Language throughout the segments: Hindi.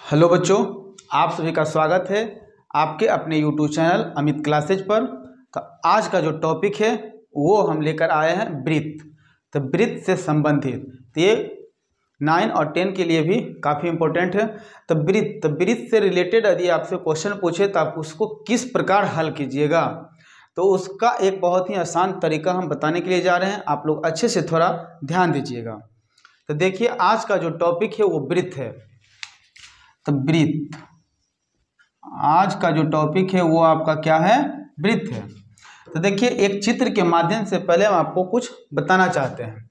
हेलो बच्चों, आप सभी का स्वागत है आपके अपने यूट्यूब चैनल अमित क्लासेज पर। तो आज का जो टॉपिक है वो हम लेकर आए हैं वृत्त। तो वृत्त से संबंधित तो ये 9 और 10 के लिए भी काफ़ी इम्पोर्टेंट है। तो वृत्त से रिलेटेड यदि आपसे क्वेश्चन पूछे तो आप उसको किस प्रकार हल कीजिएगा, तो उसका एक बहुत ही आसान तरीका हम बताने के लिए जा रहे हैं। आप लोग अच्छे से थोड़ा ध्यान दीजिएगा। तो देखिए, आज का जो टॉपिक है वो वृत्त है। तो वृत्त, आज का जो टॉपिक है वो आपका क्या है? वृत्त है। तो देखिए, एक चित्र के माध्यम से पहले हम आपको कुछ बताना चाहते हैं।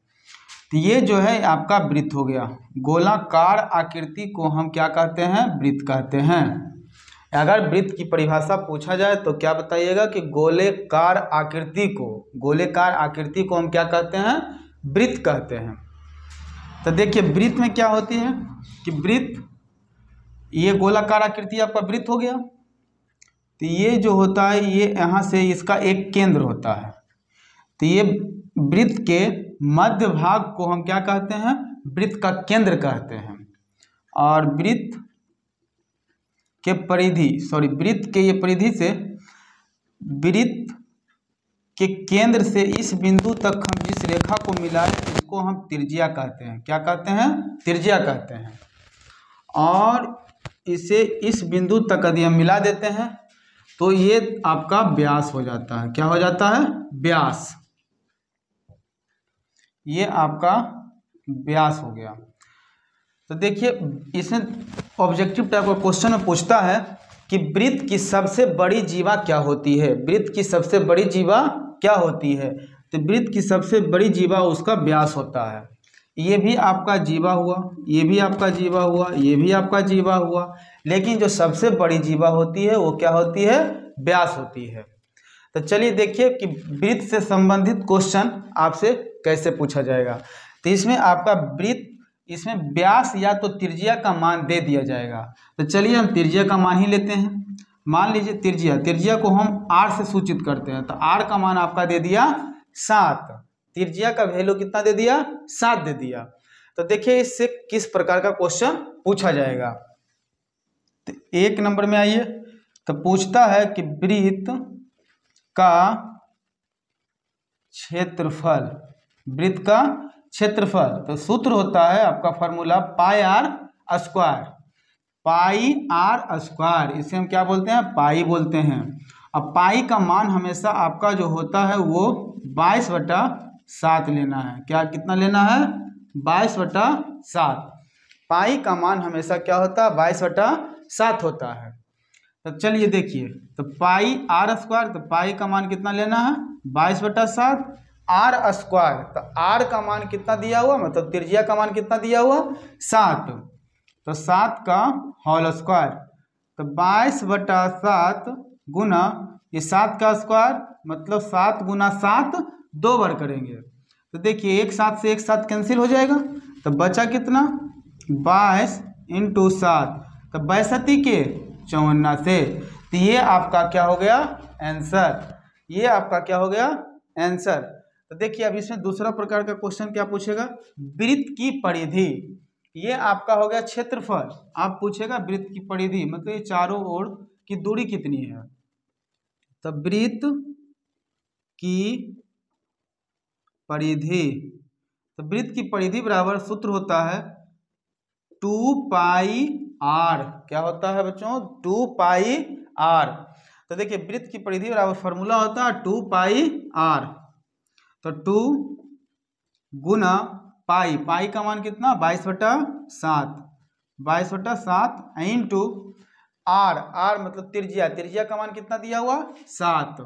तो ये जो है आपका वृत्त हो गया। गोलाकार आकृति को हम क्या कहते हैं? वृत्त कहते हैं। अगर वृत्त की परिभाषा पूछा जाए तो क्या बताइएगा कि गोलेकार आकृति को हम क्या कहते हैं? वृत्त कहते हैं। तो देखिए, वृत्त में क्या होती है कि वृत्त, ये गोलाकार आकृति आपका वृत्त हो गया। तो ये जो होता है, ये यहाँ से इसका एक केंद्र होता है। तो ये वृत्त के मध्य भाग को हम क्या कहते हैं? वृत्त का केंद्र कहते हैं। और वृत्त के परिधि से वृत्त के केंद्र से इस बिंदु तक हम जिस रेखा को मिलाएं इसको हम त्रिज्या कहते हैं। क्या कहते हैं? त्रिज्या कहते हैं। और इसे इस बिंदु तक यदि हम मिला देते हैं तो ये आपका व्यास हो जाता है। क्या हो जाता है? व्यास। ये आपका व्यास हो गया। तो देखिए, इसमें ऑब्जेक्टिव टाइप का क्वेश्चन में पूछता है कि वृत्त की सबसे बड़ी जीवा क्या होती है? वृत्त की सबसे बड़ी जीवा क्या होती है? तो वृत्त की सबसे बड़ी जीवा उसका व्यास होता है। ये भी आपका जीवा हुआ, ये भी आपका जीवा हुआ, ये भी आपका जीवा हुआ, लेकिन जो सबसे बड़ी जीवा होती है वो क्या होती है? व्यास होती है। तो चलिए देखिए कि वृत्त से संबंधित क्वेश्चन आपसे कैसे पूछा जाएगा। तो इसमें आपका वृत्त, इसमें व्यास या तो त्रिज्या का मान दे दिया जाएगा। तो चलिए हम त्रिज्या का मान ही लेते हैं। मान लीजिए त्रिज्या को हम r से सूचित करते हैं। तो r का मान आपका दे दिया 7। त्रिज्या का वैल्यू कितना दे दिया? 7 दे दिया। तो देखिए इससे किस प्रकार का क्वेश्चन पूछा जाएगा। तो 1 नंबर में आइए। तो पूछता है कि वृत्त का क्षेत्रफल, वृत्त का क्षेत्रफल। तो सूत्र होता है आपका फॉर्मूला पाई आर स्क्वायर। इसे हम क्या बोलते हैं? पाई बोलते हैं। अब पाई का मान हमेशा आपका जो होता है वो 22/7 लेना है। क्या कितना लेना है? 22/7। पाई का मान हमेशा क्या होता है? 22/7 होता है। तो चलिए देखिए, तो पाई आर स्क्वायर, तो पाई का मान कितना लेना है? 22/7 आर स्क्वायर। तो आर का मान कितना दिया हुआ, मतलब त्रिज्या का मान कितना दिया हुआ? 7। तो 7 का होल स्क्वायर। तो 22/7 गुना ये 7 का स्क्वायर, मतलब 7 गुना 7 2 बार करेंगे। तो देखिए एक 7 से एक 7 कैंसिल हो जाएगा। तो बचा कितना? 22 × 7। तो 62 के 54 से। तो ये आपका क्या हो गया? आंसर। ये आपका क्या हो गया? आंसर। तो देखिए अब इसमें दूसरा प्रकार का क्वेश्चन क्या पूछेगा? वृत्त की परिधि। ये आपका हो गया क्षेत्रफल। आप पूछेगा वृत्त की परिधि, मतलब ये चारों ओर की दूरी कितनी है। तो वृत्त की परिधि, तो वृत्त की परिधि बराबर सूत्र होता है 2πr। क्या होता है बच्चों? 2πr। तो देखिए वृत्त की परिधि बराबर फॉर्मूला होता है 2πr। तो 2 गुना पाई का मान कितना? 22/7। 22/7 इंटू r मतलब त्रिज्या का मान कितना दिया हुआ? 7।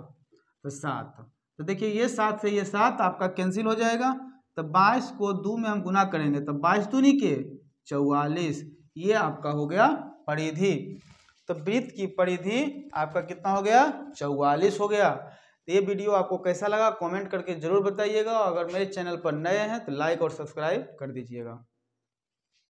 तो 7। तो देखिए ये 7 से ये 7 आपका कैंसिल हो जाएगा। तो 22 को 2 में हम गुना करेंगे तो 22 दूनी के 44। ये आपका हो गया परिधि। तो वृत्त की परिधि आपका कितना हो गया? 44 हो गया। तो ये वीडियो आपको कैसा लगा कमेंट करके जरूर बताइएगा। अगर मेरे चैनल पर नए हैं तो लाइक और सब्सक्राइब कर दीजिएगा।